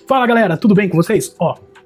Fala galera, tudo bem com vocês?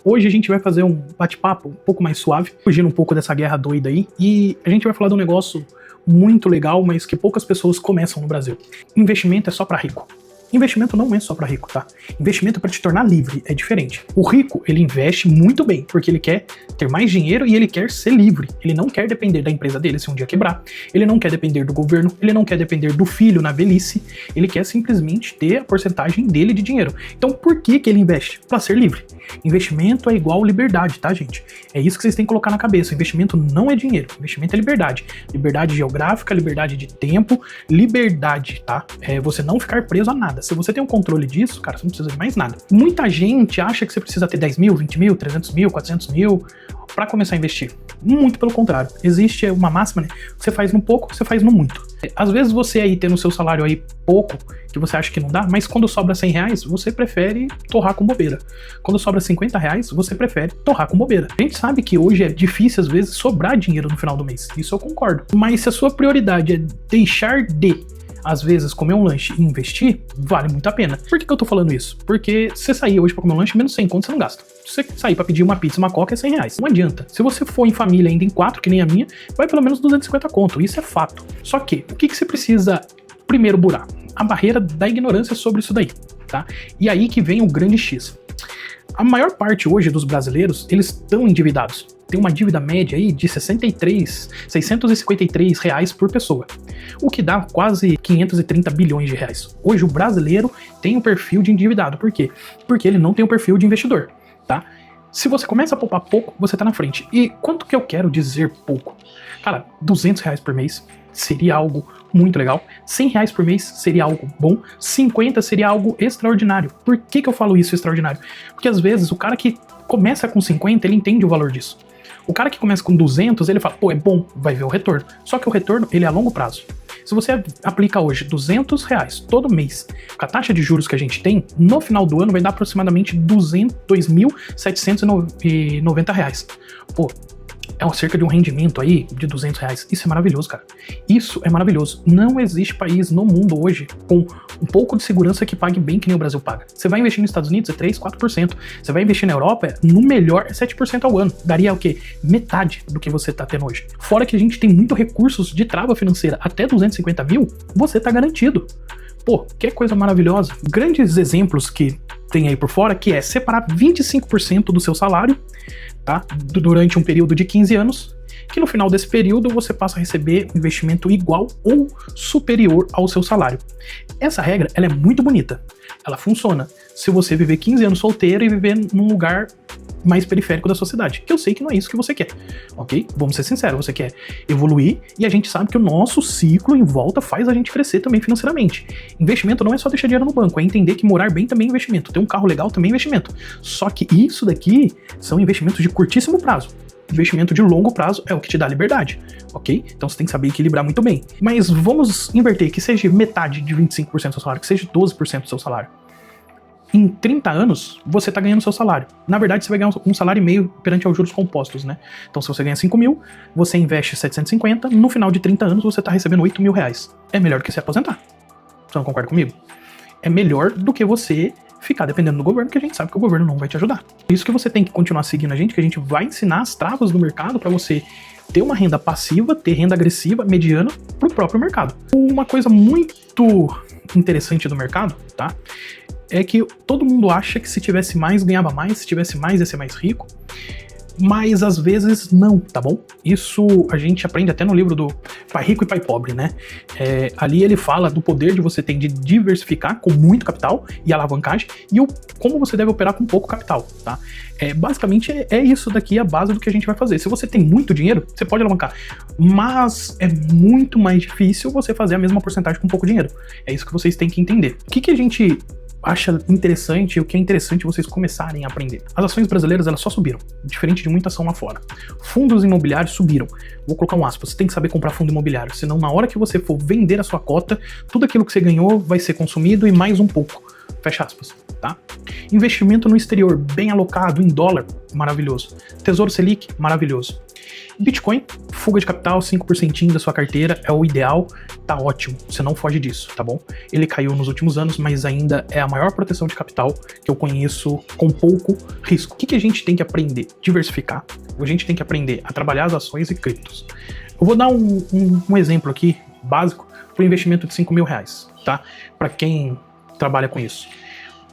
Hoje a gente vai fazer um bate-papo um pouco mais suave, fugindo um pouco dessa guerra doida aí, e a gente vai falar de um negócio muito legal, mas que poucas pessoas começam no Brasil. Investimento é só pra rico. Investimento não é só pra rico, tá? Investimento é pra te tornar livre, é diferente. O rico, ele investe muito bem, porque ele quer ter mais dinheiro e ele quer ser livre. Ele não quer depender da empresa dele se um dia quebrar, ele não quer depender do governo, ele não quer depender do filho na velhice, ele quer simplesmente ter a porcentagem dele de dinheiro. Então por que ele investe? Pra ser livre. Investimento é igual liberdade, tá, gente? É isso que vocês têm que colocar na cabeça. Investimento não é dinheiro, investimento é liberdade. Liberdade geográfica, liberdade de tempo, liberdade, tá? É você não ficar preso a nada. Se você tem um controle disso, cara, você não precisa de mais nada. Muita gente acha que você precisa ter 10 mil, 20 mil, 300 mil, 400 mil para começar a investir. Muito pelo contrário. Existe uma máxima, né? Você faz no pouco, você faz no muito. Às vezes você aí tendo o seu salário aí pouco, que você acha que não dá, mas quando sobra 100 reais, você prefere torrar com bobeira. Quando sobra 50 reais, você prefere torrar com bobeira. A gente sabe que hoje é difícil, às vezes, sobrar dinheiro no final do mês. Isso eu concordo. Mas se a sua prioridade é deixar de, às vezes, comer um lanche e investir, vale muito a pena. Por que eu tô falando isso? Porque se você sair hoje pra comer um lanche, menos 100 conto você não gasta. Se você sair pra pedir uma pizza, uma coca, é 100 reais. Não adianta. Se você for em família ainda em 4, que nem a minha, vai pelo menos 250 conto. Isso é fato. Só que, o que você precisa primeiro burar? A barreira da ignorância sobre isso daí, tá? E aí que vem o grande X. A maior parte hoje dos brasileiros, eles estão endividados. Tem uma dívida média aí de 653 reais por pessoa, o que dá quase 530 bilhões de reais. Hoje o brasileiro tem um perfil de endividado. Por quê? Porque ele não tem um perfil de investidor, tá? Se você começa a poupar pouco, você tá na frente. E quanto que eu quero dizer pouco? Cara, 200 reais por mês seria algo muito legal, 100 reais por mês seria algo bom, 50 seria algo extraordinário. Por que eu falo isso extraordinário? Porque às vezes o cara que começa com 50, ele entende o valor disso. O cara que começa com 200, ele fala, pô, é bom, vai ver o retorno. Só que o retorno, ele é a longo prazo. Se você aplica hoje 200 reais todo mês, com a taxa de juros que a gente tem, no final do ano vai dar aproximadamente 2.790 reais. Pô, é cerca de um rendimento aí de 200 reais. Isso é maravilhoso, cara. Isso é maravilhoso. Não existe país no mundo hoje com um pouco de segurança que pague bem que nem o Brasil paga. Você vai investir nos Estados Unidos, é 3, 4%. Você vai investir na Europa, no melhor, é 7% ao ano. Daria o quê? Metade do que você tá tendo hoje. Fora que a gente tem muito recursos de trava financeira. Até 250 mil, você tá garantido. Pô, que coisa maravilhosa. Grandes exemplos que tem aí por fora, que é separar 25% do seu salário, tá? Durante um período de 15 anos, que no final desse período você passa a receber um investimento igual ou superior ao seu salário. Essa regra, ela é muito bonita. Ela funciona se você viver 15 anos solteiro e viver num lugar mais periférico da sua cidade, que eu sei que não é isso que você quer, ok? Vamos ser sinceros, você quer evoluir e a gente sabe que o nosso ciclo em volta faz a gente crescer também financeiramente. Investimento não é só deixar dinheiro no banco, é entender que morar bem também é investimento, ter um carro legal também é investimento. Só que isso daqui são investimentos de curtíssimo prazo. Investimento de longo prazo é o que te dá liberdade, ok? Então você tem que saber equilibrar muito bem. Mas vamos inverter, que seja metade de 25% do seu salário, que seja 12% do seu salário. Em 30 anos, você está ganhando seu salário. Na verdade, você vai ganhar um salário e meio perante aos juros compostos, né? Então, se você ganha 5 mil, você investe 750, no final de 30 anos, você está recebendo 8 mil reais. É melhor do que se aposentar. Você não concorda comigo? É melhor do que você ficar dependendo do governo, que a gente sabe que o governo não vai te ajudar. Por isso que você tem que continuar seguindo a gente, que a gente vai ensinar as travas do mercado para você ter uma renda passiva, ter renda agressiva, mediana, para o próprio mercado. Uma coisa muito interessante do mercado, tá? É que todo mundo acha que se tivesse mais, ganhava mais, se tivesse mais, ia ser mais rico. Mas às vezes não, tá bom? Isso a gente aprende até no livro do Pai Rico e Pai Pobre, né? Ali ele fala do poder de você ter de diversificar com muito capital e alavancagem e como você deve operar com pouco capital, tá? Basicamente é isso daqui a base do que a gente vai fazer. Se você tem muito dinheiro, você pode alavancar, mas é muito mais difícil você fazer a mesma porcentagem com pouco dinheiro. É isso que vocês têm que entender. O que a gente acha interessante, o que é interessante vocês começarem a aprender. As ações brasileiras, elas só subiram, diferente de muita ação lá fora. Fundos imobiliários subiram. Vou colocar um aspas, você tem que saber comprar fundo imobiliário, senão na hora que você for vender a sua cota, tudo aquilo que você ganhou vai ser consumido e mais um pouco. Fecha aspas, tá? Investimento no exterior, bem alocado, em dólar, maravilhoso. Tesouro Selic, maravilhoso. Bitcoin, fuga de capital, 5% da sua carteira é o ideal, tá ótimo, você não foge disso, tá bom? Ele caiu nos últimos anos, mas ainda é a maior proteção de capital que eu conheço com pouco risco. O que a gente tem que aprender? Diversificar. A gente tem que aprender a trabalhar as ações e criptos. Eu vou dar um exemplo aqui, básico, para o investimento de R$5.000, tá? Para quem trabalha com isso.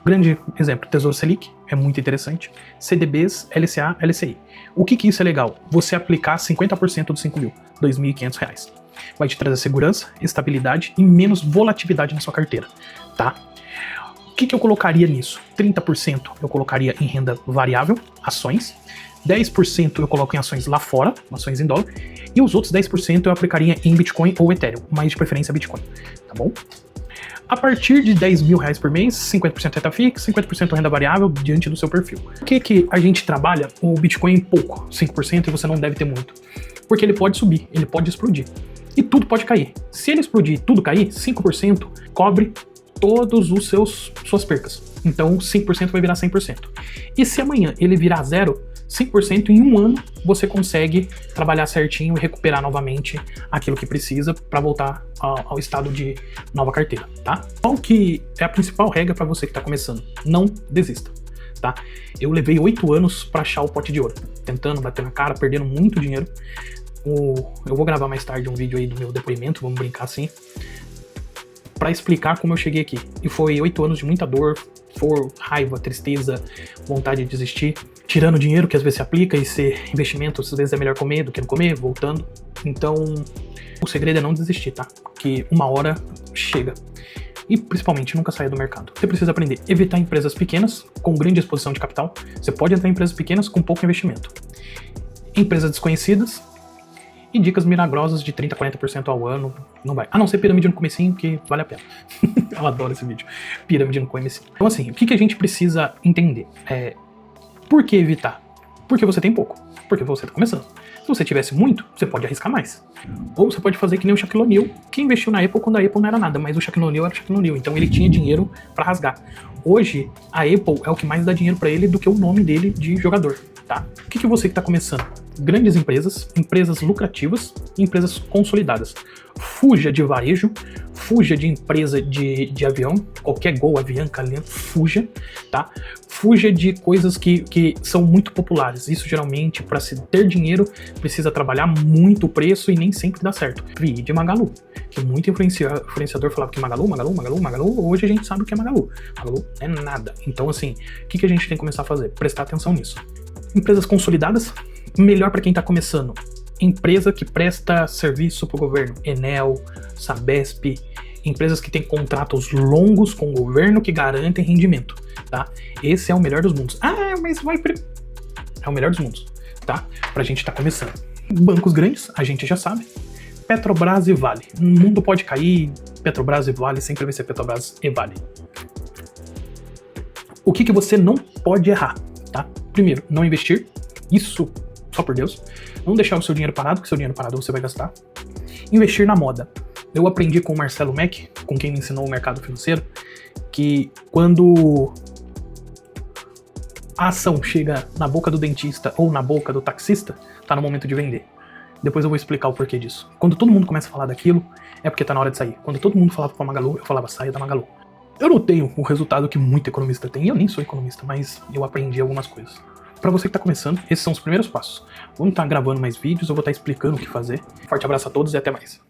Grande exemplo, Tesouro Selic, é muito interessante. CDBs, LCA, LCI. O que isso é legal? Você aplicar 50% dos 5 mil, R$2.500. Vai te trazer segurança, estabilidade e menos volatilidade na sua carteira, tá? O que eu colocaria nisso? 30% eu colocaria em renda variável, ações. 10% eu coloco em ações lá fora, ações em dólar. E os outros 10% eu aplicaria em Bitcoin ou Ethereum, mais de preferência Bitcoin, tá bom? A partir de R$10.000 por mês, 50% renda fixa, 50% renda variável diante do seu perfil. Por que a gente trabalha o Bitcoin em pouco, 5%, e você não deve ter muito? Porque ele pode subir, ele pode explodir. E tudo pode cair. Se ele explodir e tudo cair, 5% cobre todos os suas percas. Então 5% vai virar 100%. E se amanhã ele virar zero, 5% em um ano você consegue trabalhar certinho e recuperar novamente aquilo que precisa para voltar ao estado de nova carteira, tá? Qual que é a principal regra para você que está começando? Não desista, tá? Eu levei 8 anos para achar o pote de ouro, tentando, bater na cara, perdendo muito dinheiro. Eu vou gravar mais tarde um vídeo aí do meu depoimento, vamos brincar assim, para explicar como eu cheguei aqui. E foi 8 anos de muita dor, raiva, tristeza, vontade de desistir, tirando dinheiro que às vezes se aplica e ser investimento, às vezes é melhor comer do que não comer, voltando. Então, o segredo é não desistir, tá? Porque uma hora chega. E principalmente, nunca saia do mercado. Você precisa aprender a evitar empresas pequenas com grande exposição de capital. Você pode entrar em empresas pequenas com pouco investimento. Empresas desconhecidas e dicas milagrosas de 30% a 40% ao ano, não vai. A não ser pirâmide no comecinho, que vale a pena. Eu adoro esse vídeo. Pirâmide no comecinho. Então assim, o que a gente precisa entender? Por que evitar? Porque você tem pouco. Porque você está começando. Se você tivesse muito, você pode arriscar mais. Ou você pode fazer que nem o Shaquille O'Neal, que investiu na Apple quando a Apple não era nada, mas o Shaquille O'Neal era o Shaquille O'Neal, então ele tinha dinheiro para rasgar. Hoje, a Apple é o que mais dá dinheiro para ele do que o nome dele de jogador, tá? O que você que está começando? Grandes empresas, empresas lucrativas e empresas consolidadas. Fuja de varejo, fuja de empresa de avião, qualquer Gol, Avianca, fuja, tá? Fuja de coisas que são muito populares. Isso geralmente, para se ter dinheiro, precisa trabalhar muito o preço e nem sempre dá certo. Vi de Magalu, que muito influenciador falava que Magalu, hoje a gente sabe o que é Magalu. Magalu é nada. Então assim, o que a gente tem que começar a fazer? Prestar atenção nisso. Empresas consolidadas, melhor para quem está começando. Empresa que presta serviço para o governo, Enel, Sabesp, empresas que têm contratos longos com o governo que garantem rendimento, tá? Esse é o melhor dos mundos. Mas é o melhor dos mundos, tá? Pra gente estar começando. Bancos grandes, a gente já sabe. Petrobras e Vale. O mundo pode cair, Petrobras e Vale sempre vai ser Petrobras e Vale. O que você não pode errar, tá? Primeiro, não investir. Isso, só por Deus. Não deixar o seu dinheiro parado, porque seu dinheiro parado você vai gastar. Investir na moda. Eu aprendi com o Marcelo Mack, com quem me ensinou o mercado financeiro, que quando a ação chega na boca do dentista ou na boca do taxista, tá no momento de vender. Depois eu vou explicar o porquê disso. Quando todo mundo começa a falar daquilo, é porque tá na hora de sair. Quando todo mundo falava pra Magalu, eu falava, saia da Magalu. Eu não tenho o resultado que muito economista tem, eu nem sou economista, mas eu aprendi algumas coisas. Para você que está começando, esses são os primeiros passos. Vamos estar gravando mais vídeos, eu vou estar explicando o que fazer. Forte abraço a todos e até mais.